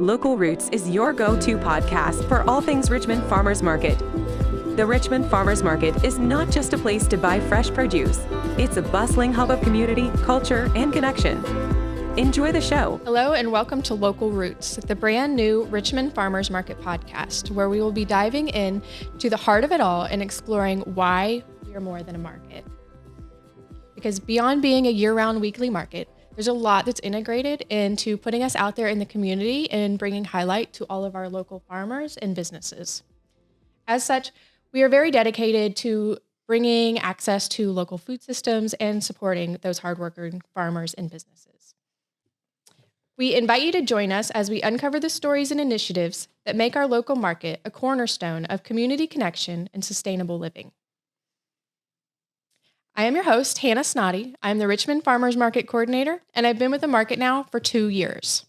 Local Roots is your go-to podcast for all things Richmond Farmers Market. The Richmond Farmers Market is not just a place to buy fresh produce. It's a bustling hub of community, culture, and connection. Enjoy the show. Hello and welcome to Local Roots, the brand new Richmond Farmers Market podcast, where we will be diving in to the heart of it all and exploring why we are more than a market. Because beyond being a year-round weekly market, there's a lot that's integrated into putting us out there in the community and bringing highlight to all of our local farmers and businesses. As such, we are very dedicated to bringing access to local food systems and supporting those hardworking farmers and businesses. We invite you to join us as we uncover the stories and initiatives that make our local market a cornerstone of community connection and sustainable living. I am your host, Hannah Snoddy. I'm the Richmond Farmers Market Coordinator, and I've been with the market now for 2 years.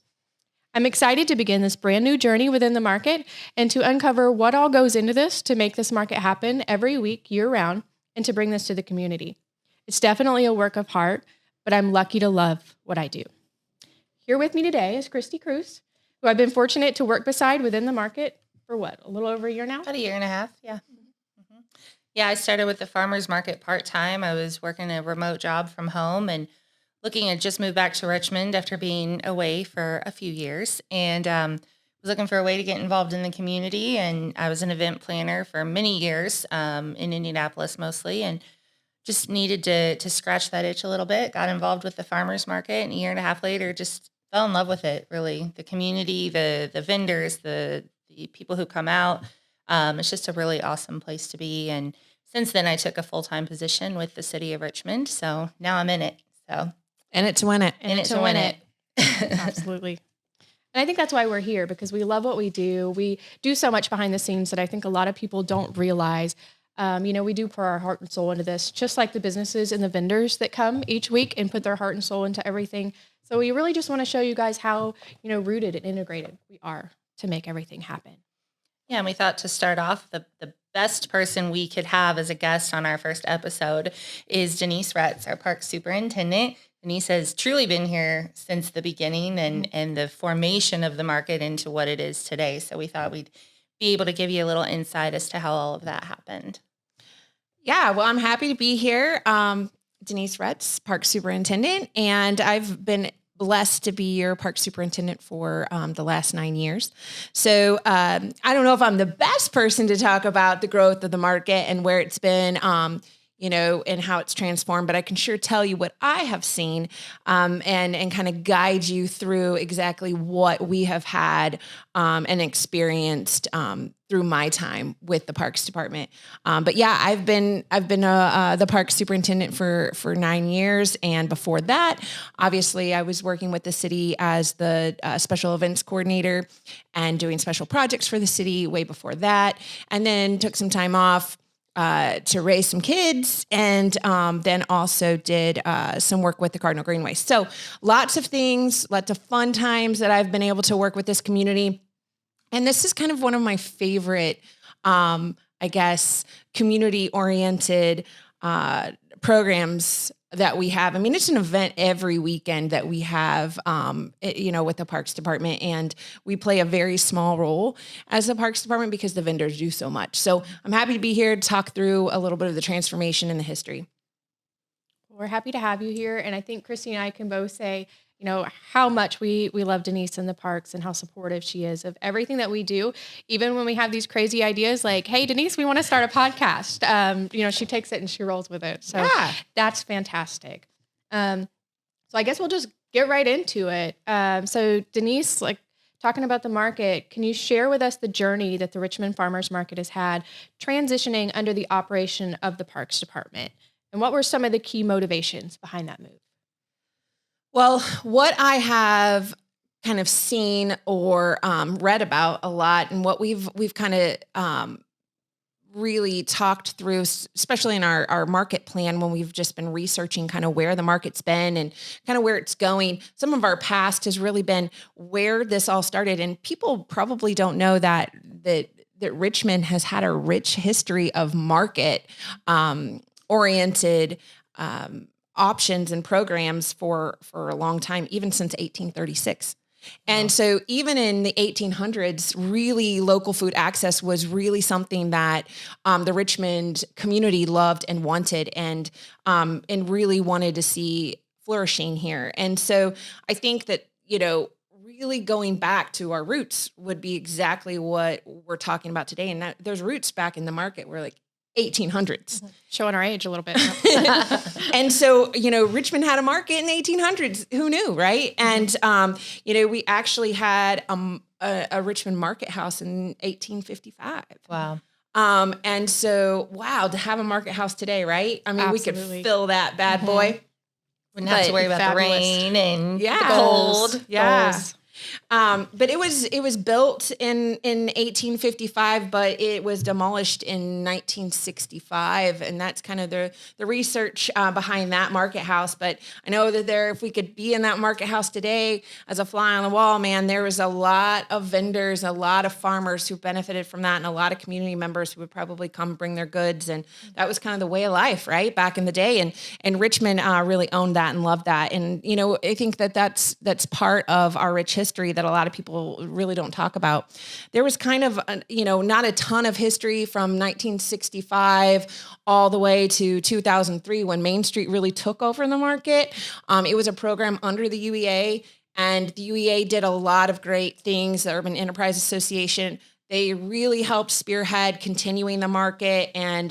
I'm excited to begin this brand new journey within the market and to uncover what all goes into this to make this market happen every week, year-round, and to bring this to the community. It's definitely a work of heart, but I'm lucky to love what I do. Here with me today is Kristi Cruse, who I've been fortunate to work beside within the market for a little over a year now? About a year and a half, yeah. Yeah, I started with the farmers market part-time. I was working a remote job from home and looking at just moved back to Richmond after being away for a few years, and was looking for a way to get involved in the community. And I was an event planner for many years in Indianapolis mostly, and just needed to scratch that itch a little bit. Got involved with the farmers market, and a year and a half later just fell in love with it, really. The community, the vendors, the people who come out. It's just a really awesome place to be. And since then, I took a full-time position with the city of Richmond. So now I'm in it. So in it to win it. In it to win it. Absolutely. And I think that's why we're here, because we love what we do. We do so much behind the scenes that I think a lot of people don't realize. We do pour our heart and soul into this, just like the businesses and the vendors that come each week and put their heart and soul into everything. So we really just want to show you guys how, rooted and integrated we are to make everything happen. Yeah, and we thought to start off, the best person we could have as a guest on our first episode is Denise Retz, our park superintendent. Denise has truly been here since the beginning and the formation of the market into what it is today. So we thought we'd be able to give you a little insight as to how all of that happened. Yeah, well, I'm happy to be here. Denise Retz, park superintendent, and I've been blessed to be your park superintendent for the last 9 years. So I don't know if I'm the best person to talk about the growth of the market and where it's been, and how it's transformed, but I can sure tell you what I have seen and kind of guide you through exactly what we have had and experienced through my time with the Parks Department. But yeah, I've been the park superintendent for 9 years, and before that, obviously, I was working with the city as the special events coordinator and doing special projects for the city way before that, and then took some time off to raise some kids, and then also did some work with the Cardinal Greenway. So lots of things, lots of fun times that I've been able to work with this community. And this is kind of one of my favorite, community-oriented programs that we have. I mean, it's an event every weekend that we have, with the Parks Department, and we play a very small role as the Parks Department because the vendors do so much. So I'm happy to be here to talk through a little bit of the transformation and the history. We're happy to have you here. And I think Kristi and I can both say, how much we love Denise in the parks and how supportive she is of everything that we do. Even when we have these crazy ideas like, hey, Denise, we want to start a podcast. She takes it and she rolls with it. So yeah. That's fantastic. So I guess we'll just get right into it. So Denise, talking about the market, can you share with us the journey that the Richmond Farmers Market has had transitioning under the operation of the Parks Department? And what were some of the key motivations behind that move? Well, what I have kind of seen or read about a lot, and what we've kind of really talked through, especially in our market plan when we've just been researching kind of where the market's been and kind of where it's going. Some of our past has really been where this all started, and people probably don't know that Richmond has had a rich history of market oriented options and programs for a long time, even since 1836. And so even in the 1800s, really local food access was really something that the Richmond community loved and wanted and really wanted to see flourishing here. And so I think that, really going back to our roots would be exactly what we're talking about today. And that there's roots back in the market were like 1800s. Showing our age a little bit. And so, Richmond had a market in the 1800s. Who knew, right? And, we actually had a Richmond market house in 1855. Wow. And so, to have a market house today, right? I mean, Absolutely. we could fill that bad boy. Wouldn't have to worry about fabulous. the rain and Yeah. the cold. Yeah. Goals. But it was built in 1855, but it was demolished in 1965, and that's kind of the research behind that market house. But I know that if we could be in that market house today as a fly on the wall, man, there was a lot of vendors, a lot of farmers who benefited from that, and a lot of community members who would probably come bring their goods, and that was kind of the way of life, right, back in the day. And Richmond really owned that and loved that, and I think that's part of our rich history that a lot of people really don't talk about. There was kind of, not a ton of history from 1965 all the way to 2003 when Main Street really took over the market. It was a program under the UE, and the UEA did a lot of great things, the Urban Enterprise Association. They really helped spearhead continuing the market, and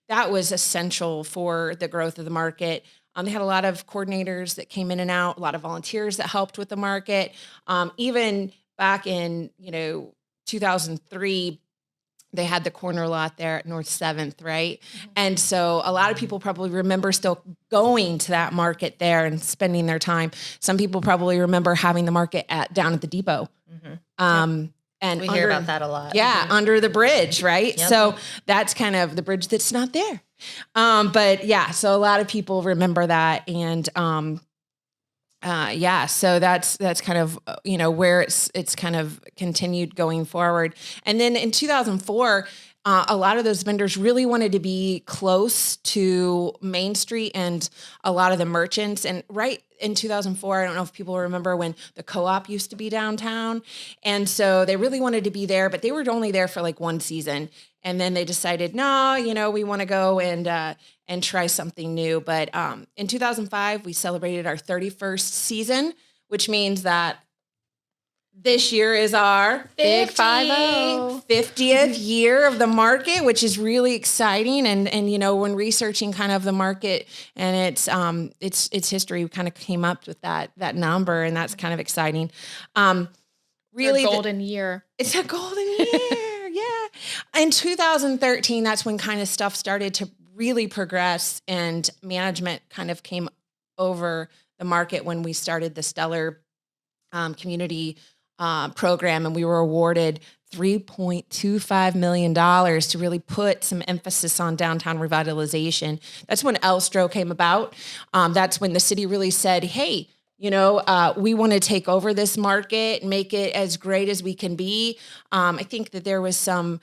that was essential for the growth of the market. They had a lot of coordinators that came in and out, a lot of volunteers that helped with the market. Even back in, 2003, they had the corner lot there at North 7th, right? Mm-hmm. And so a lot of people probably remember still going to that market there and spending their time. Some people probably remember having the market down at the depot. Mm-hmm. And we hear about that a lot. Yeah, under the bridge, right? Yep. So that's kind of the bridge that's not there. But yeah, so a lot of people remember that, and so that's kind of where it's kind of continued going forward. And then in 2004, a lot of those vendors really wanted to be close to Main Street and a lot of the merchants. And right in 2004, I don't know if people remember when the co-op used to be downtown. And so they really wanted to be there, but they were only there for like one season. And then they decided, no, we want to go and try something new. But in 2005, we celebrated our 31st season, which means that this year is our Big 50th year of the market, which is really exciting. And when researching kind of the market and its history, we kind of came up with that number, and that's kind of exciting. Really, golden year. It's a golden year, yeah. In 2013, that's when kind of stuff started to really progress, and management kind of came over the market when we started the Stellar community program, and we were awarded $3.25 million to really put some emphasis on downtown revitalization. That's when Elstro came about. That's when the city really said, hey, we want to take over this market and make it as great as we can be. I think that there was some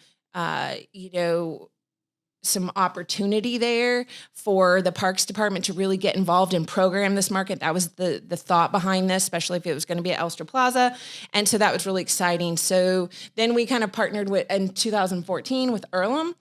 opportunity there for the Parks Department to really get involved and program this market. That was the thought behind this, especially if it was going to be at Elster Plaza. And so that was really exciting. So then we kind of partnered in 2014 with Earlham,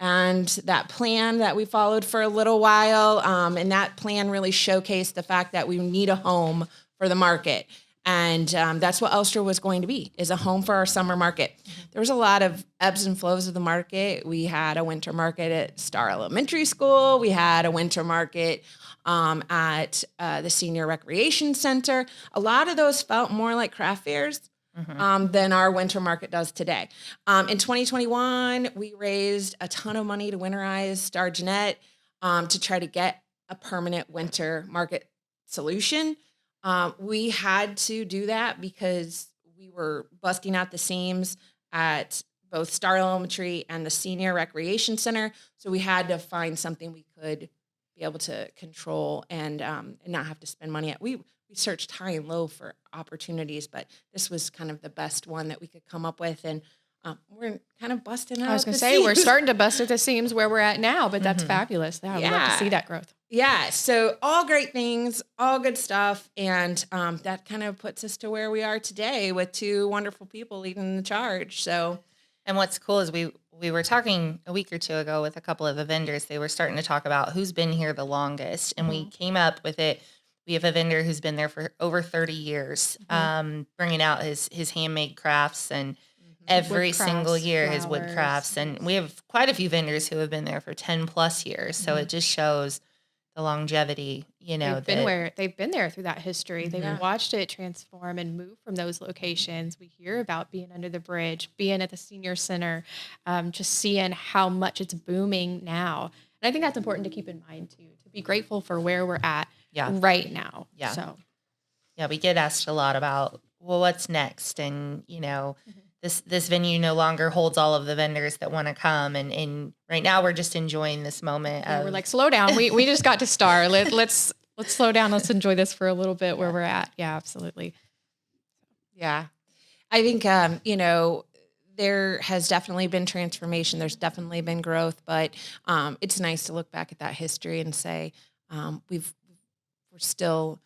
and that plan that we followed for a little while. And that plan really showcased the fact that we need a home for the market. And that's what Elster was going to be, is a home for our summer market. There was a lot of ebbs and flows of the market. We had a winter market at Star Elementary School. We had a winter market at the Senior Recreation Center. A lot of those felt more like craft fairs than our winter market does today. In 2021, we raised a ton of money to winterize Star Jeanette to try to get a permanent winter market solution. We had to do that because we were busting out the seams at both Star Elementary and the Senior Recreation Center. So we had to find something we could be able to control and not have to spend money at. We searched high and low for opportunities, but this was kind of the best one that we could come up with. And we're kind of busting out. I was going to say, we're starting to bust at the seams where we're at now, but that's fabulous. Yeah, we'd love to see that growth. Yeah. So all great things, all good stuff. And that kind of puts us to where we are today with two wonderful people leading the charge. So, and what's cool is we were talking a week or two ago with a couple of the vendors. They were starting to talk about who's been here the longest. And we came up with it. We have a vendor who's been there for over 30 years, bringing out his handmade crafts and every single year his wood crafts. And we have quite a few vendors who have been there for 10 plus years. So it just shows the longevity, they've been there through that history. They've watched it transform and move from those locations. We hear about being under the bridge, being at the senior center, just seeing how much it's booming now. And I think that's important to keep in mind too, to be grateful for where we're at right now. Yeah. So, we get asked a lot about, well, what's next? And, this venue no longer holds all of the vendors that want to come. And right now we're just enjoying this moment. We're like, slow down. We just got to start. Let's slow down. Let's enjoy this for a little bit where we're at. Yeah, absolutely. Yeah. I think, there has definitely been transformation. There's definitely been growth, but it's nice to look back at that history and say, we're still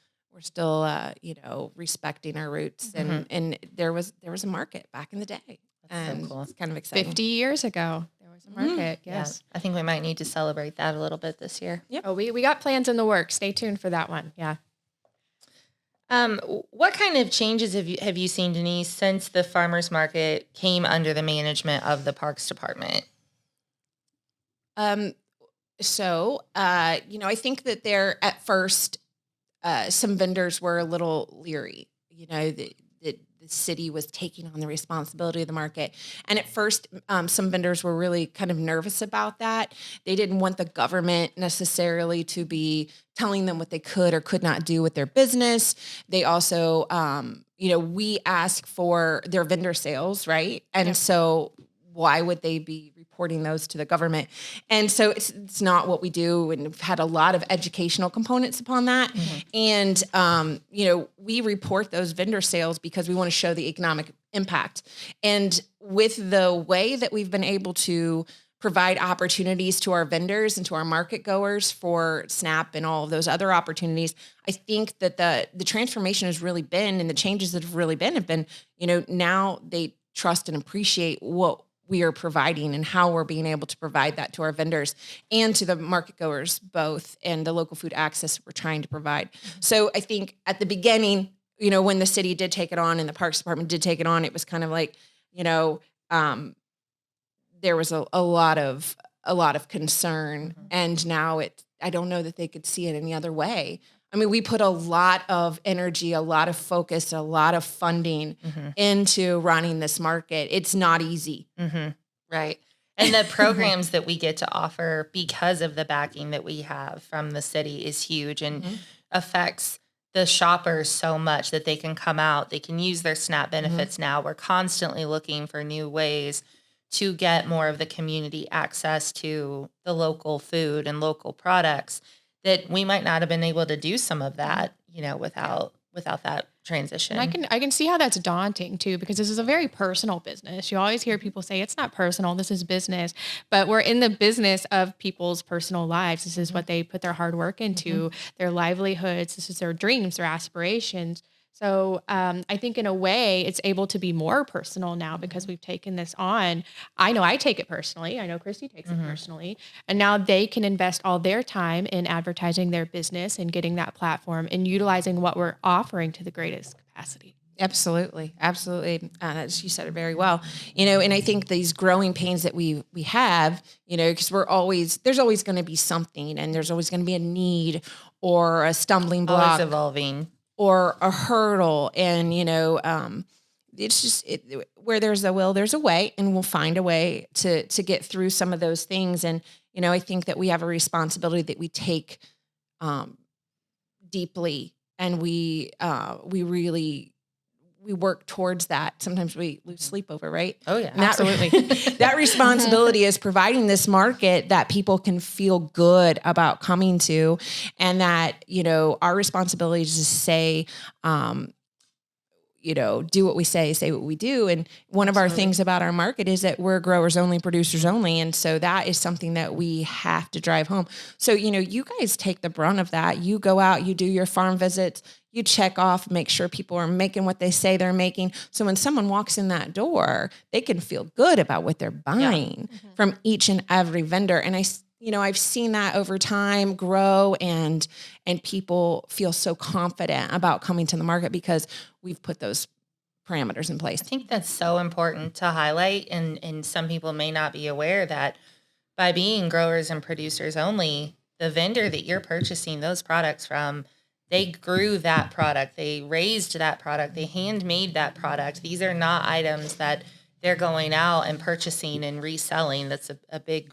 respecting our roots, and there was a market back in the day. That's so cool. It's kind of exciting. 50 years ago, there was a market. Yes. Yeah. I think we might need to celebrate that a little bit this year. Yep. Oh, we got plans in the works. Stay tuned for that one. Yeah. What kind of changes have you seen, Denise, since the farmers market came under the management of the Parks Department? So, I think that there at first, some vendors were a little leery, that the city was taking on the responsibility of the market. And at first, some vendors were really kind of nervous about that. They didn't want the government necessarily to be telling them what they could or could not do with their business. They also, we ask for their vendor sales, right? And so why would they be reporting those to the government? And so it's not what we do. And we've had a lot of educational components upon that. And, we report those vendor sales because we want to show the economic impact. And with the way that we've been able to provide opportunities to our vendors and to our market goers for SNAP and all of those other opportunities, I think that the transformation has really been, and the changes that have really been, have been, now they trust and appreciate what we are providing and how we're being able to provide that to our vendors and to the market goers both, and the local food access we're trying to provide. So I think at the beginning, when the city did take it on and the Parks Department did take it on, it was kind of like, there was a lot of concern, and now I don't know that they could see it any other way. I mean, we put a lot of energy, a lot of focus, a lot of funding into running this market. It's not easy. Right. And the programs that we get to offer because of the backing that we have from the city is huge and affects the shoppers so much that they can come out, they can use their SNAP benefits now. We're constantly looking for new ways to get more of the community access to the local food and local products, that we might not have been able to do some of that, without that transition. And I can see how that's daunting too, because this is a very personal business. You always hear people say it's not personal, this is business, but we're in the business of people's personal lives. This is what they put their hard work into, their livelihoods. This is their dreams, their aspirations. So I think in a way it's able to be more personal now because we've taken this on. I know I take it personally. I know Kristi takes it personally. And now they can invest all their time in advertising their business and getting that platform and utilizing what we're offering to the greatest capacity. Absolutely. Absolutely. You said it very well, and I think these growing pains that we have, because there's always going to be something, and there's always going to be a need or a stumbling block. Always evolving. Or a hurdle. And, it's just where there's a will, there's a way, and we'll find a way to get through some of those things. And, I think that we have a responsibility that we take deeply, and we work towards that. Sometimes we lose sleep over, right? Oh yeah, absolutely. That responsibility is providing this market that people can feel good about coming to, and that, our responsibility is to say, do what we say what we do. And one of our things about our market is that we're growers only, producers only. And so that is something that we have to drive home. So, you guys take the brunt of that. You go out, you do your farm visits, you check off, make sure people are making what they say they're making. So when someone walks in that door, they can feel good about what they're buying from each and every vendor. And I've seen that over time grow and people feel so confident about coming to the market because we've put those parameters in place. I think that's so important to highlight. And some people may not be aware that by being growers and producers only, the vendor that you're purchasing those products from, they grew that product. They raised that product. They handmade that product. These are not items that they're going out and purchasing and reselling. That's a big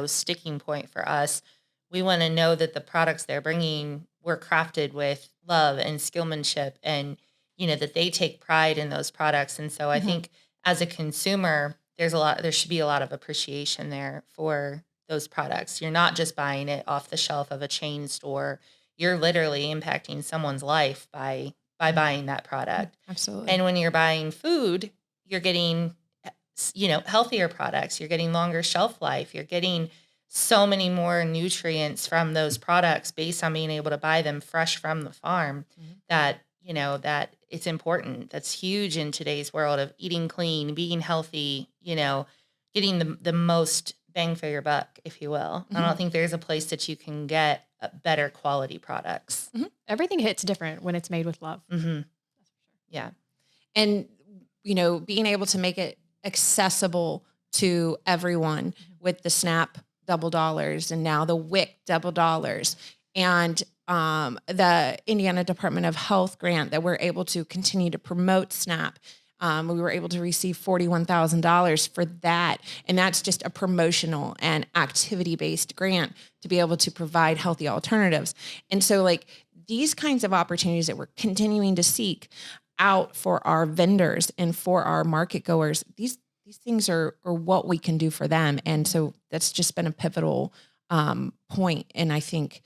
sticking point for us. We want to know that the products they're bringing were crafted with love and skillmanship and, that they take pride in those products. And so I think as a consumer, there should be a lot of appreciation there for those products. You're not just buying it off the shelf of a chain store. You're literally impacting someone's life by buying that product. Absolutely. And when you're buying food, you're getting healthier products. You're getting longer shelf life. You're getting so many more nutrients from those products based on being able to buy them fresh from the farm that it's important. That's huge in today's world of eating clean, being healthy, getting the most bang for your buck, if you will. I don't think there's a place that you can get better quality products. Everything hits different when it's made with love. Yeah. And, being able to make it accessible to everyone with the SNAP $double and now the WIC $double and the Indiana Department of Health grant that we're able to continue to promote SNAP. We were able to receive $41,000 for that. And that's just a promotional and activity-based grant to be able to provide healthy alternatives. And so these kinds of opportunities that we're continuing to seek out for our vendors and for our market goers, these things are what we can do for them. And so that's just been a pivotal point. And I think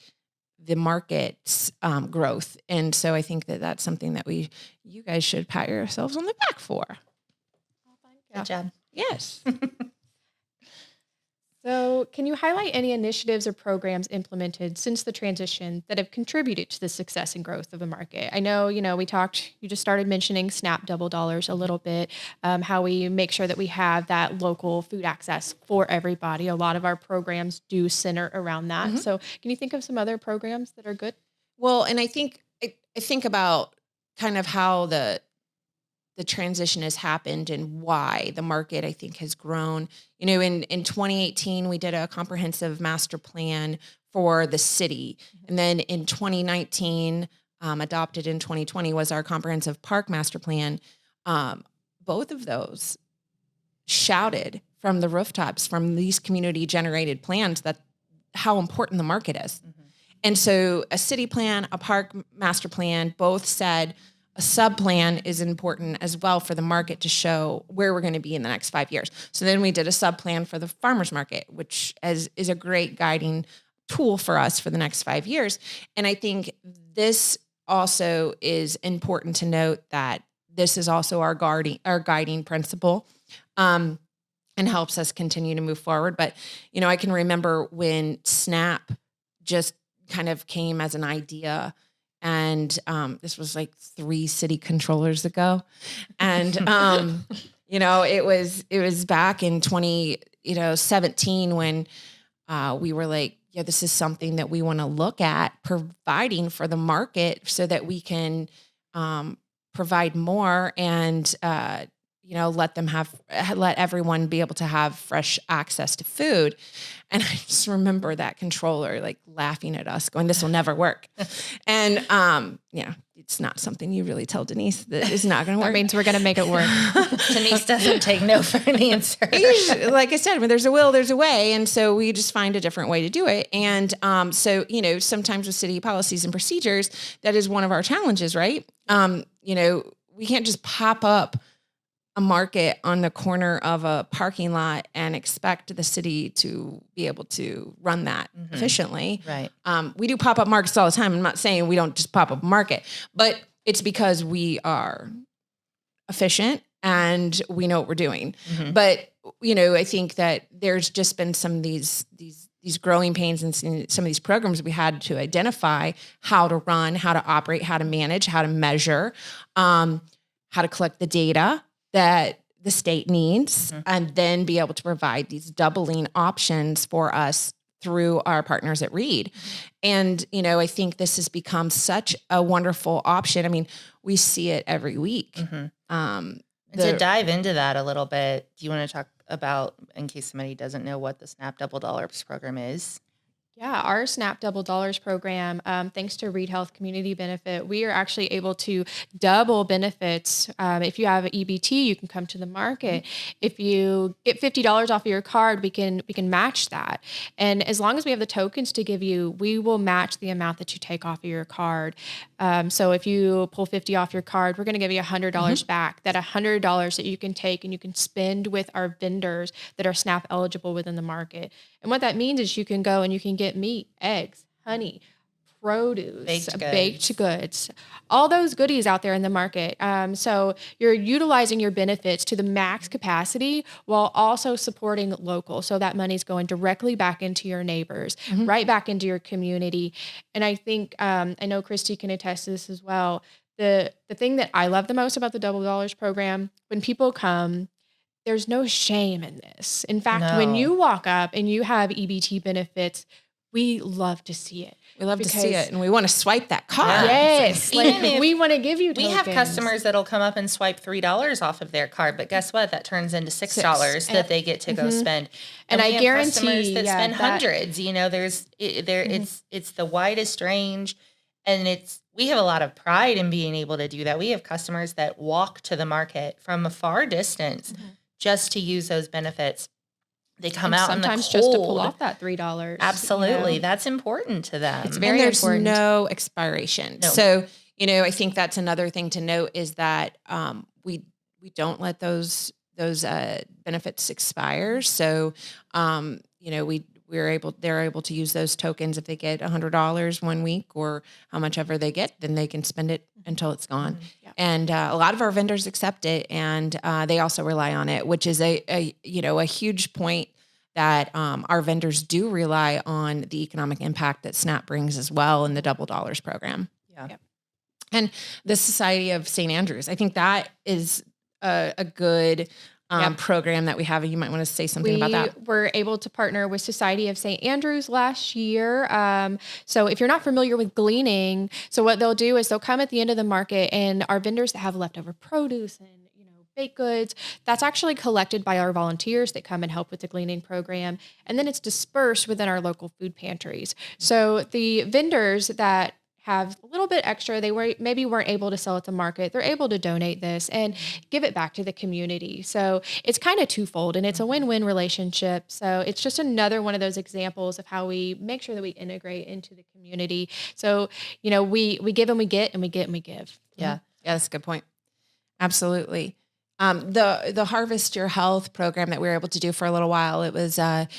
the market's growth. And so I think that that's something that you guys should pat yourselves on the back for. Good job. Yes. So can you highlight any initiatives or programs implemented since the transition that have contributed to the success and growth of the market? I know, you just started mentioning SNAP $double a little bit, how we make sure that we have that local food access for everybody. A lot of our programs do center around that. So can you think of some other programs that are good? Well, and I think about kind of how the transition has happened and why the market, I think, has grown. In 2018, we did a comprehensive master plan for the city. And then in 2019, adopted in 2020, was our comprehensive park master plan. Both of those shouted from the rooftops, from these community-generated plans, that how important the market is. And so a city plan, a park master plan, both said, a sub-plan is important as well for the market to show where we're going to be in the next 5 years. So then we did a sub-plan for the farmers market, which is a great guiding tool for us for the next 5 years. And I think this also is important to note that this is also our guiding principle, and helps us continue to move forward. But, I can remember when SNAP just kind of came as an idea. And this was 3 city controllers ago. And, it was back in 2017 when we were like, yeah, this is something that we want to look at providing for the market so that we can provide more and, let everyone be able to have fresh access to food. And I just remember that controller laughing at us going, this will never work. And, it's not something you really tell Denise that is not going to work. That means we're going to make it work. Denise doesn't take no for an answer. Like I said, when there's a will, there's a way. And so we just find a different way to do it. And so, sometimes with city policies and procedures, that is one of our challenges, right? We can't just pop up a market on the corner of a parking lot and expect the city to be able to run that efficiently. Right. We do pop-up markets all the time. I'm not saying we don't just pop up a market, but it's because we are efficient and we know what we're doing. But, I think that there's just been some of these growing pains and some of these programs we had to identify how to run, how to operate, how to manage, how to measure, how to collect the data that the state needs, and then be able to provide these doubling options for us through our partners at Reed. And, I think this has become such a wonderful option. I mean, we see it every week. To dive into that a little bit, do you want to talk about, in case somebody doesn't know, what the SNAP Double Dollars program is? Yeah, our SNAP Double Dollars program, thanks to Reed Health Community Benefit, we are actually able to double benefits. If you have an EBT, you can come to the market. If you get $50 off of your card, we can match that. And as long as we have the tokens to give you, we will match the amount that you take off of your card. So if you pull $50 off your card, we're going to give you $100 back. That $100 that you can take and you can spend with our vendors that are SNAP eligible within the market. And what that means is you can go and you can get meat, eggs, honey, produce, baked goods, all those goodies out there in the market. So you're utilizing your benefits to the max capacity while also supporting local. So that money's going directly back into your neighbors, right back into your community. And I think, I know Kristi can attest to this as well. The thing that I love the most about the Double Dollars program, when people come, there's no shame in this. In fact, when you walk up and you have EBT benefits, we love to see it. We love to see it, and we want to swipe that card. Yes, we want to give you tokens. We have customers that'll come up and swipe $3 off of their card, but guess what? That turns into $6 that they get to go spend. And I guarantee customers that spend hundreds. It's the widest range, and we have a lot of pride in being able to do that. We have customers that walk to the market from a far distance just to use those benefits. They come out in the cold. Sometimes just to pull off that $3. Absolutely. That's important to them. It's very important. There's no expiration. No. So, I think that's another thing to note is that we don't let those benefits expire. So, they're able to use those tokens if they get $100 one week or how much ever they get, then they can spend it until it's gone. Yeah. And a lot of our vendors accept it, and they also rely on it, which is a huge point that our vendors do rely on the economic impact that SNAP brings as well in the Double Dollars program. Yeah. Yep. And the Society of St. Andrews, I think that is a good program that we have. You might want to say something about that. We were able to partner with Society of St. Andrews last year. So if you're not familiar with gleaning, so what they'll do is they'll come at the end of the market, and our vendors that have leftover produce and baked goods, that's actually collected by our volunteers that come and help with the gleaning program. And then it's dispersed within our local food pantries. So the vendors that have a little bit extra, they maybe weren't able to sell at the market, they're able to donate this and give it back to the community. So it's kind of twofold, and it's a win-win relationship. So it's just another one of those examples of how we make sure that we integrate into the community. So, we give and we get, and we get and we give. Yeah. Yeah, that's a good point. Absolutely. The Harvest Your Health program that we were able to do for a little while, it was a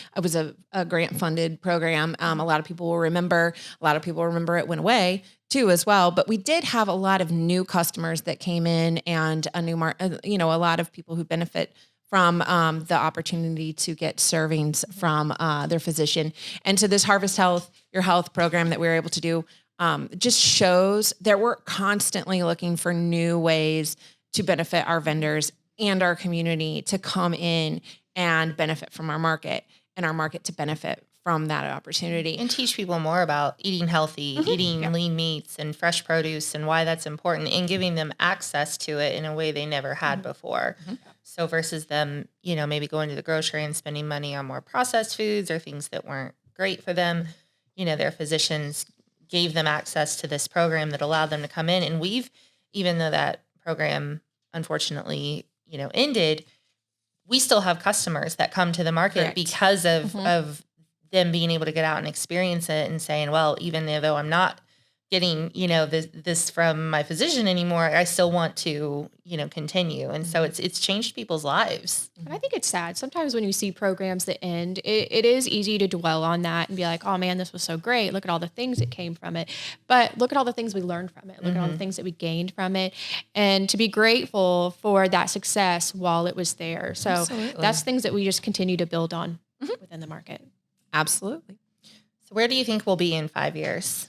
grant funded program. A lot of people will remember. A lot of people remember it went away too as well. But we did have a lot of new customers that came in, and a lot of people who benefit from the opportunity to get servings from their physician. And so this Harvest Your Health program that we were able to do just shows that we're constantly looking for new ways to benefit our vendors and our community to come in and benefit from our market, and our market to benefit from that opportunity. And teach people more about eating healthy, eating lean meats and fresh produce, and why that's important, and giving them access to it in a way they never had before. So versus them, maybe going to the grocery and spending money on more processed foods or things that weren't great for them, their physicians gave them access to this program that allowed them to come in. And even though that program unfortunately ended, we still have customers that come to the market because of them being able to get out and experience it, and saying, well, even though I'm not getting, this from my physician anymore. I still want to, continue. And so it's changed people's lives. And I think it's sad. Sometimes when you see programs that end, it is easy to dwell on that and be like, oh man, this was so great. Look at all the things that came from it. But look at all the things we learned from it. Look at all the things that we gained from it. And to be grateful for that success while it was there. So Absolutely. that's things that we just continue to build on within the market. Absolutely. So where do you think we'll be in 5 years?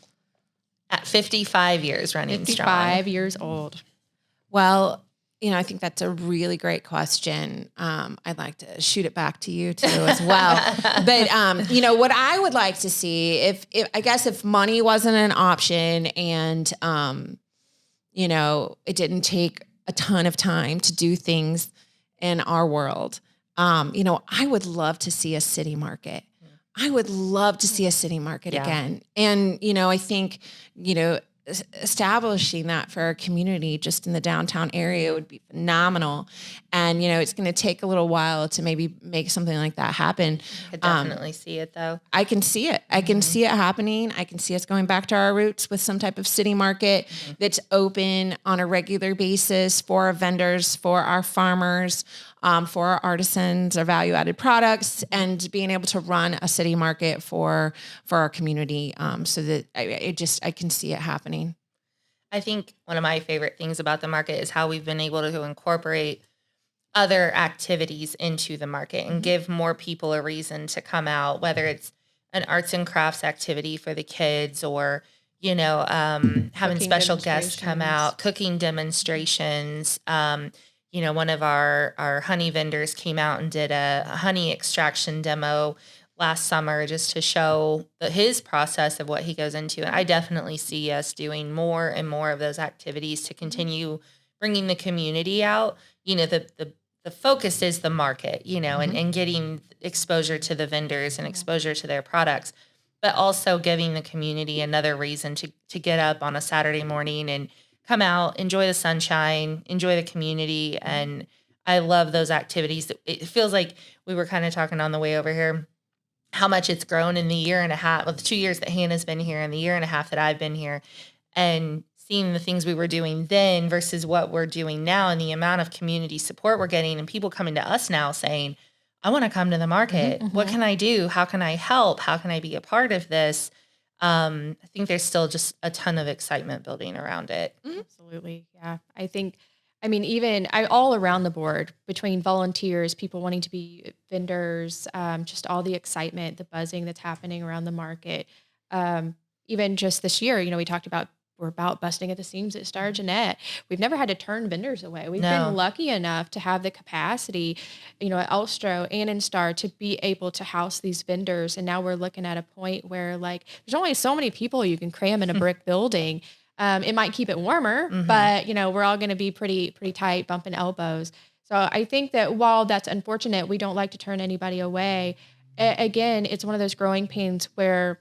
At 55 years running 55 strong. years old. Well, I think that's a really great question. I'd like to shoot it back to you too as well. But, what I would like to see if money wasn't an option and, it didn't take a ton of time to do things in our world, I would love to see a city market. I would love to see a city market again. And, I think, establishing that for our community just in the downtown area would be phenomenal. And, it's going to take a little while to maybe make something like that happen. I could definitely see it though. I can see it. I can see it happening. I can see us going back to our roots with some type of city market that's open on a regular basis for our vendors, for our farmers, for our artisans, our value-added products, and being able to run a city market for our community, so that I can see it happening. I think one of my favorite things about the market is how we've been able to incorporate other activities into the market and give more people a reason to come out, whether it's an arts and crafts activity for the kids or, having Cooking special guests come demonstrations. out, cooking demonstrations. One of our honey vendors came out and did a honey extraction demo last summer just to show his process of what he goes into. And I definitely see us doing more and more of those activities to continue bringing the community out. The focus is the market, and getting exposure to the vendors and exposure to their products, but also giving the community another reason to get up on a Saturday morning and come out, enjoy the sunshine, enjoy the community. And I love those activities. It feels like we were kind of talking on the way over here, how much it's grown in the year and a half, the 2 years that Hannah's been here and the year and a half that I've been here, and seeing the things we were doing then versus what we're doing now and the amount of community support we're getting and people coming to us now saying, I want to come to the market. What can I do? How can I help? How can I be a part of this? I think there's still just a ton of excitement building around it. Absolutely. Yeah. Even all around the board between volunteers, people wanting to be vendors, just all the excitement, the buzzing that's happening around the market. Even just this year, we talked about, we're about busting at the seams at Star Jeanette. We've never had to turn vendors away. We've been lucky enough to have the capacity, at Elstro and in Star to be able to house these vendors. And now we're looking at a point where there's only so many people you can cram in a brick building. It might keep it warmer, but we're all going to be pretty tight, bumping elbows. So I think that while that's unfortunate, we don't like to turn anybody away. Again, it's one of those growing pains where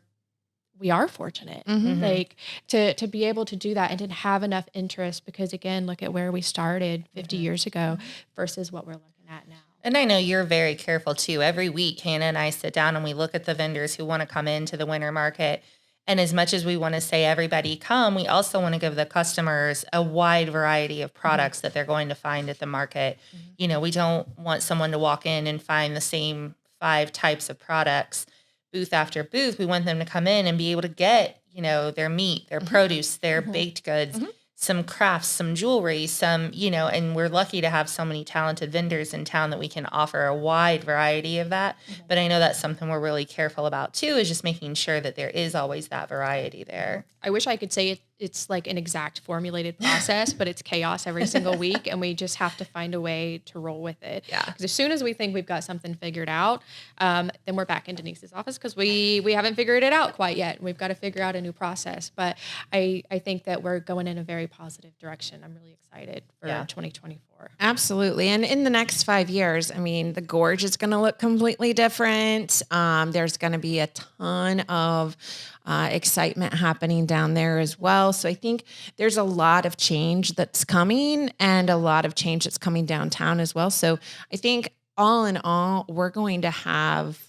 we are fortunate, to be able to do that and to have enough interest, because again, look at where we started 50 years ago versus what we're looking at now. And I know you're very careful too. Every week, Hannah and I sit down and we look at the vendors who want to come into the winter market. And as much as we want to say everybody come, we also want to give the customers a wide variety of products that they're going to find at the market. We don't want someone to walk in and find the same 5 types of products booth after booth. We want them to come in and be able to get, their meat, their produce, their baked goods, some crafts, some jewelry, some, and we're lucky to have so many talented vendors in town that we can offer a wide variety of that. But I know that's something we're really careful about too, is just making sure that there is always that variety there. I wish I could say it's like an exact formulated process, but it's chaos every single week. And we just have to find a way to roll with it. Yeah. Because as soon as we think we've got something figured out, then we're back in Denise's office because we haven't figured it out quite yet. We've got to figure out a new process. But I think that we're going in a very positive direction. I'm really excited for 2024. Absolutely. And in the next 5 years, the gorge is going to look completely different. There's going to be a ton of excitement happening down there as well. So I think there's a lot of change that's coming and a lot of change that's coming downtown as well. So I think all in all, we're going to have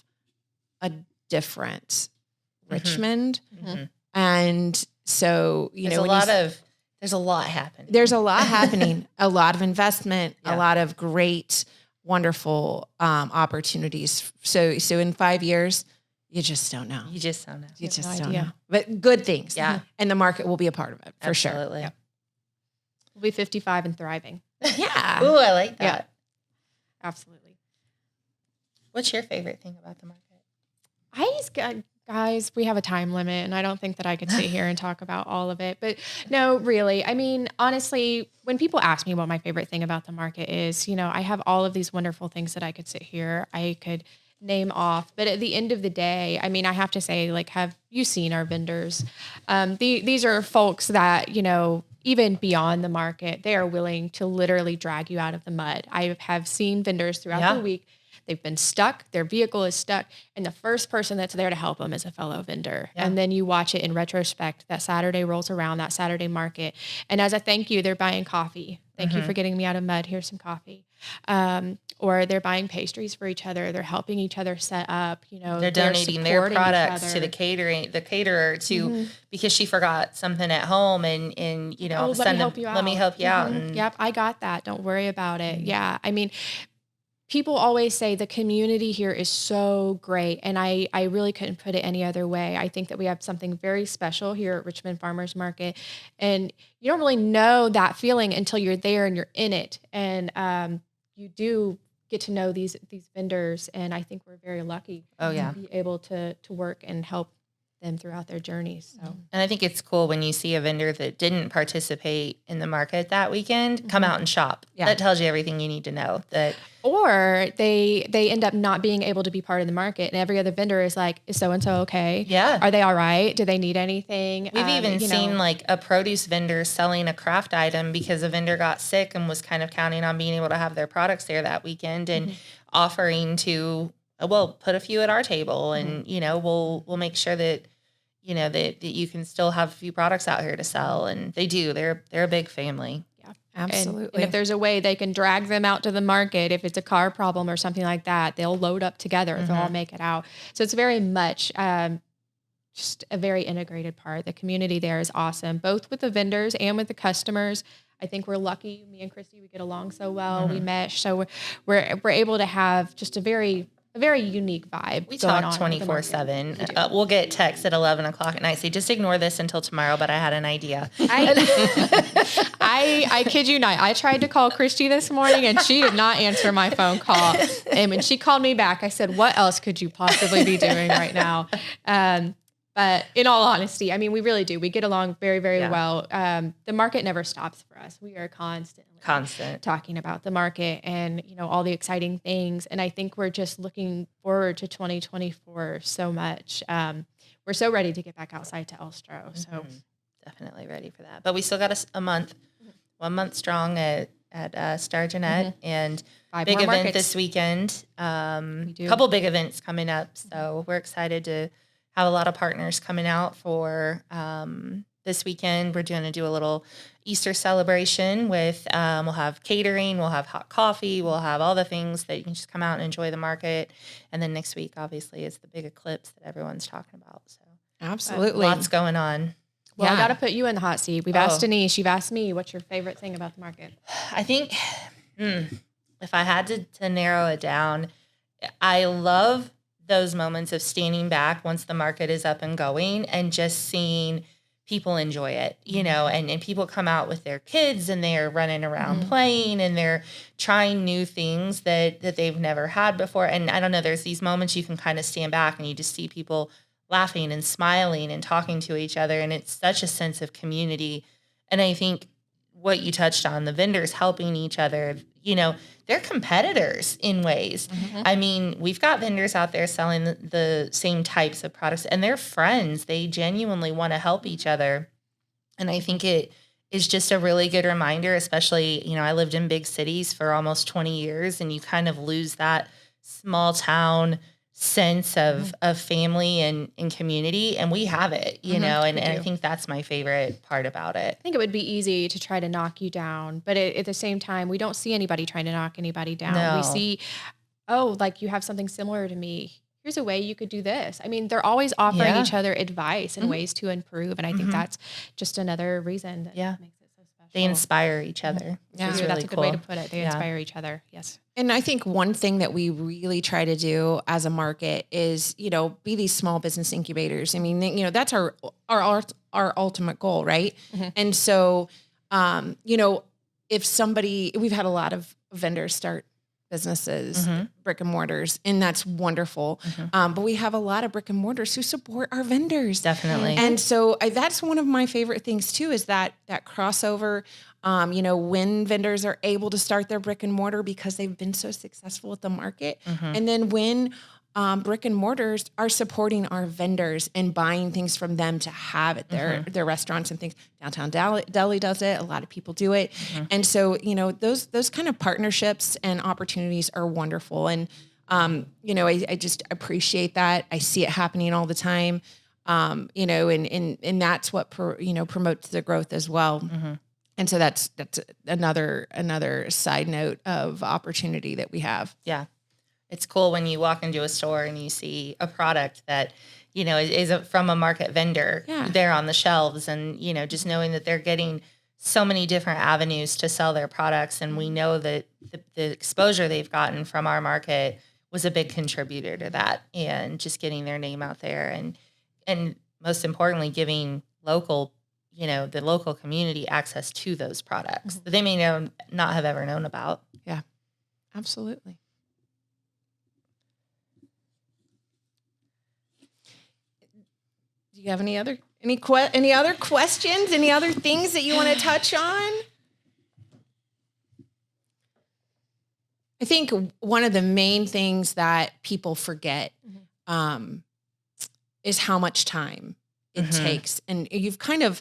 a different Richmond. And So, there's a lot happening. There's a lot happening, a lot of investment, Yeah. a lot of great, wonderful opportunities. So in 5 years, you just don't know. You just don't know. You just no don't idea. know. But good things. Yeah. And the market will be a part of it for sure. Absolutely. Yeah. We'll be 55 and thriving. Yeah. Ooh, I like that. Yeah. Absolutely. What's your favorite thing about the market? Guys, we have a time limit, and I don't think that I could sit here and talk about all of it. But no, really, I mean, honestly, when people ask me what my favorite thing about the market is, I have all of these wonderful things that I could sit here, I could name off. But at the end of the day, I mean, I have to say, like, have you seen our vendors? These are folks that, even beyond the market, they are willing to literally drag you out of the mud. I have seen vendors throughout the week. They've been stuck. Their vehicle is stuck. And the first person that's there to help them is a fellow vendor. Yeah. And then you watch it in retrospect. That Saturday rolls around, that Saturday market. And as a thank you, they're buying coffee. Thank you for getting me out of mud. Here's some coffee. Or they're buying pastries for each other. They're helping each other set up. They're donating their supporting each products other. to the caterer because she forgot something at home and Let me help you out. Let me help you out. And Yep, I got that. Don't worry about it. Yeah. I mean, people always say the community here is so great. And I really couldn't put it any other way. I think that we have something very special here at Richmond Farmers Market. And you don't really know that feeling until you're there and you're in it. And you do get to know these vendors. And I think we're very lucky to be able to work and help them throughout their journeys. So, and I think it's cool when you see a vendor that didn't participate in the market that weekend come out and shop. Yeah. That tells you everything you need to know. or they end up not being able to be part of the market, and every other vendor is like, is so and so okay? Yeah. Are they all right? Do they need anything? We've even seen like a produce vendor selling a craft item because a vendor got sick and was kind of counting on being able to have their products there that weekend and offering to, put a few at our table and, we'll make sure that, that you can still have a few products out here to sell. And they do. They're a big family. Yeah, Absolutely. And if there's a way they can drag them out to the market, if it's a car problem or something like that, they'll load up together. They'll all make it out. So it's very much just a very integrated part. The community there is awesome, both with the vendors and with the customers. I think we're lucky. Me and Kristi, we get along so well. We mesh. So we're able to have just a very unique vibe. We going talk on with the market. 24/7. We'll get texts at 11 o'clock at night. Say, just ignore this until tomorrow, but I had an idea. I kid you not. I tried to call Kristi this morning and she did not answer my phone call. And when she called me back, I said, what else could you possibly be doing right now? But in all honesty, I mean, we really do. We get along very, very well. The market never stops for us. We are constantly talking about the market and, all the exciting things. And I think we're just looking forward to 2024 so much. We're so ready to get back outside to Elstro. So definitely ready for that. But we still got a month, 1 month strong at Star Jeanette and 5 big more event markets. this weekend. We do. Couple big events coming up. So we're excited to have a lot of partners coming out for this weekend. We're going to do a little Easter celebration with, we'll have catering, we'll have hot coffee, we'll have all the things that you can just come out and enjoy the market. And then next week, obviously, is the big eclipse that everyone's talking about. So Absolutely. lots going on. Well, I got to put you in the hot seat. We've asked Denise. You've asked me. What's your favorite thing about the market? I think if I had to narrow it down, I love those moments of standing back once the market is up and going and just seeing people enjoy it, and people come out with their kids and they're running around playing and they're trying new things that they've never had before. And I don't know, there's these moments you can kind of stand back and you just see people laughing and smiling and talking to each other. And it's such a sense of community. And I think what you touched on, the vendors helping each other, they're competitors in ways. I mean, we've got vendors out there selling the same types of products and they're friends. They genuinely want to help each other. And I think it is just a really good reminder, especially, I lived in big cities for almost 20 years and you kind of lose that small town sense of family and community, and we have it, and I think that's my favorite part about it. I think it would be easy to try to knock you down, but at the same time, we don't see anybody trying to knock anybody down. No. We see, like you have something similar to me. here's a way you could do this. I mean, they're always offering Yeah. each other advice and ways to improve. And I think that's just another reason that makes it so special. They inspire each other. Yeah. It's That's really a good cool. way to put it. They inspire each other. Yes. And I think one thing that we really try to do as a market is, be these small business incubators. I mean, that's our ultimate goal, right? And so, if we've had a lot of vendors start businesses, brick and mortars, and that's wonderful. But we have a lot of brick and mortars who support our vendors. Definitely. And so that's one of my favorite things too, is that crossover, when vendors are able to start their brick and mortar because they've been so successful at the market. And then when brick and mortars are supporting our vendors and buying things from them to have at their restaurants and things. Downtown Deli does it. A lot of people do it. And so, those kind of partnerships and opportunities are wonderful. And, I just appreciate that. I see it happening all the time. And that's what, promotes the growth as well. And so that's another side note of opportunity that we have. Yeah. It's cool when you walk into a store and you see a product that, is from a market vendor there on the shelves, and, just knowing that they're getting so many different avenues to sell their products. And we know that the exposure they've gotten from our market was a big contributor to that, and just getting their name out there, and most importantly, giving the local community access to those products that they may not have ever known about. Yeah, absolutely. Do you have any other questions? Any other things that you want to touch on? I think one of the main things that people forget is how much time it takes. And you've kind of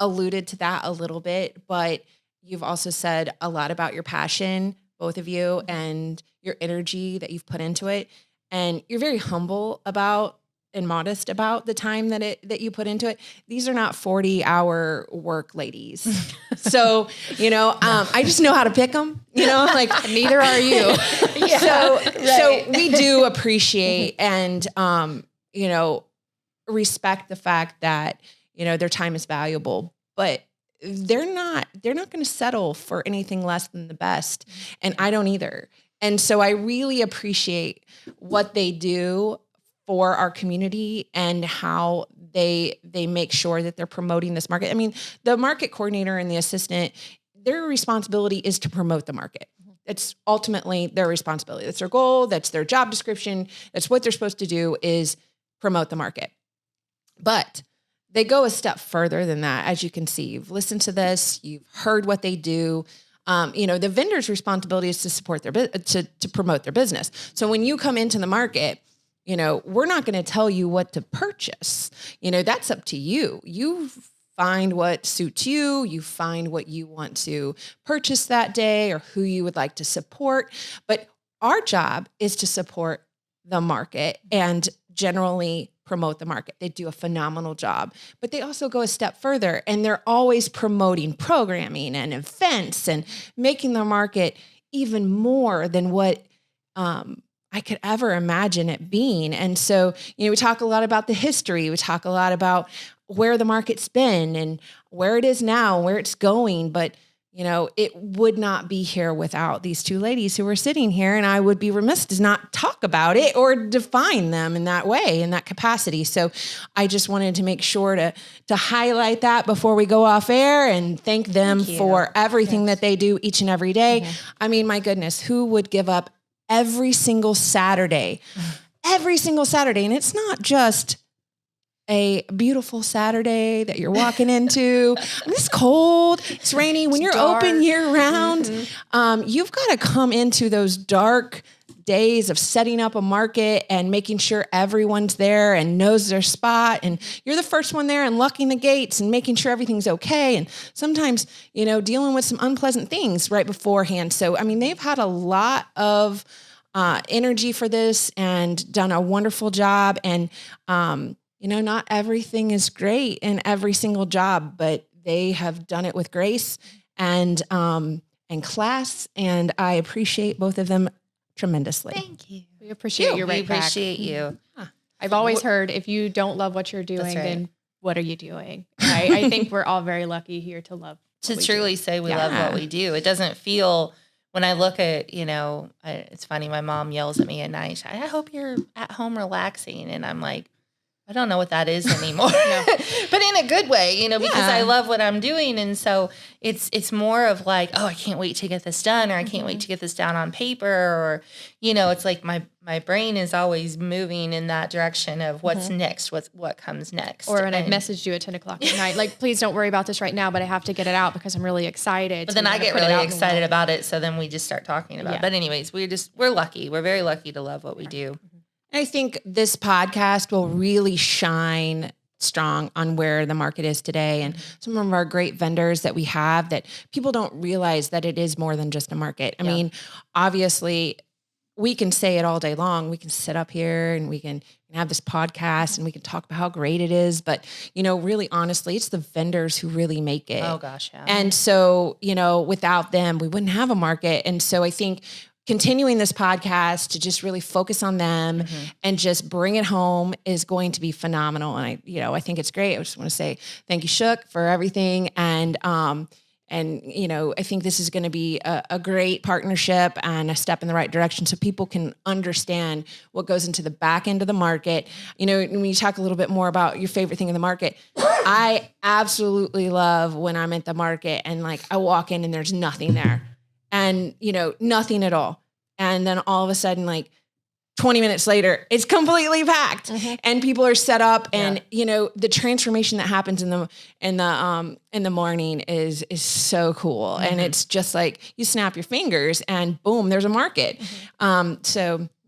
alluded to that a little bit, but you've also said a lot about your passion, both of you, and your energy that you've put into it. And you're very humble about and modest about the time that you put into it. These are not 40-hour work ladies. So, I just know how to pick them, Neither are you. So we do appreciate and, respect the fact that, their time is valuable, but they're not going to settle for anything less than the best. And I don't either. And so I really appreciate what they do for our community and how they make sure that they're promoting this market. I mean, the market coordinator and the assistant, their responsibility is to promote the market. It's ultimately their responsibility. That's their goal. That's their job description. That's what they're supposed to do, is promote the market. But they go a step further than that. As you can see, you've listened to this, you've heard what they do. The vendor's responsibility is to support to promote their business. So when you come into the market, we're not going to tell you what to purchase. That's up to you. You find what suits you. You find what you want to purchase that day or who you would like to support. But our job is to support the market and generally promote the market. They do a phenomenal job, but they also go a step further, and they're always promoting programming and events and making the market even more than what, I could ever imagine it being. And so, we talk a lot about the history. We talk a lot about where the market's been and where it is now, where it's going. But, it would not be here without these two ladies who are sitting here, and I would be remiss to not talk about it or define them in that way, in that capacity. So I just wanted to make sure to highlight that before we go off air and thank them for everything that they do each and every day. I mean, my goodness, who would give up every single Saturday? And it's not just a beautiful Saturday that you're walking into. I mean, it's cold, it's rainy. When you're open year round, you've got to come into those dark days of setting up a market and making sure everyone's there and knows their spot. And you're the first one there and locking the gates and making sure everything's okay. And sometimes, dealing with some unpleasant things right beforehand. So, I mean, they've had a lot of energy for this and done a wonderful job. And, not everything is great in every single job, but they have done it with grace and class. And I appreciate both of them tremendously. Thank you. We appreciate you We right back. appreciate you. I've always heard if you don't love what you're doing, right. then what are you doing? I think we're all very lucky here to love To what we truly do. say we love what we do. It doesn't feel, when I look at, it's funny, my mom yells at me at night, I hope you're at home relaxing. And I'm like, I don't know what that is anymore, but in a good way, because I love what I'm doing. And so it's more of like, oh, I can't wait to get this done, or I can't wait to get this down on paper, or, it's like my brain is always moving in that direction of what's next, what comes next. Or when I messaged you at 10 o'clock at night, like, please don't worry about this right now, but I have to get it out because I'm really excited. But then I get really excited about it. So then we just start talking about it. But anyways, we're lucky. We're very lucky to love what we do. I think this podcast will really shine strong on where the market is today, and some of our great vendors that we have, that people don't realize that it is more than just a market. I mean, obviously we can say it all day long. We can sit up here and we can have this podcast and we can talk about how great it is. But, really honestly, it's the vendors who really make it. Oh gosh. Yeah. And so, without them, we wouldn't have a market. And so I think continuing this podcast to just really focus on them and just bring it home is going to be phenomenal. And I think it's great. I just want to say thank you, Shook, for everything. And I think this is going to be a great partnership and a step in the right direction, so people can understand what goes into the back end of the market. When you talk a little bit more about your favorite thing in the market, I absolutely love when I'm at the market and like I walk in and there's nothing there. And, nothing at all. And then all of a sudden, like 20 minutes later, it's completely packed and people are set up. And, the transformation that happens in the morning is so cool. And it's just like you snap your fingers and boom, there's a market.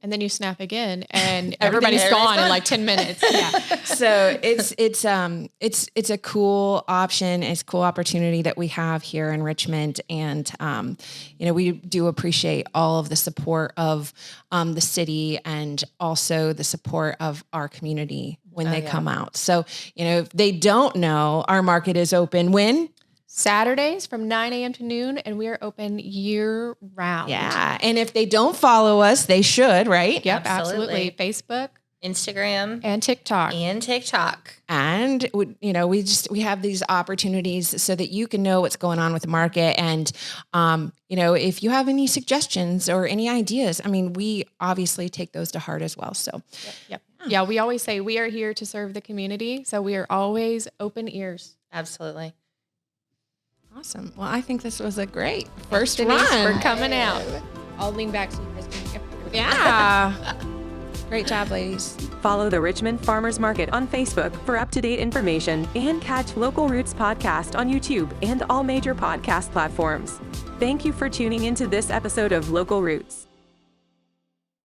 And then you snap again and everybody's gone in like 10 minutes. Yeah. So it's a cool option. It's a cool opportunity that we have here in Richmond. And, we do appreciate all of the support of the city and also the support of our community when they come out. So, if they don't know, our market is open when? Saturdays from 9 a.m. to noon, and we are open year round. Yeah. And if they don't follow us, they should, right? Yep, absolutely. Facebook, Instagram, and TikTok. And, we have these opportunities so that you can know what's going on with the market. And, if you have any suggestions or any ideas, we obviously take those to heart as well. So, Yep. Yeah, we always say we are here to serve the community. So we are always open ears. Absolutely. Awesome. Well, I think this was a great first Denise run. for coming out. I'll lean back so you guys can. Yeah. Great job, ladies. Follow the Richmond Farmers Market on Facebook for up-to-date information, and catch Local Roots Podcast on YouTube and all major podcast platforms. Thank you for tuning into this episode of Local Roots.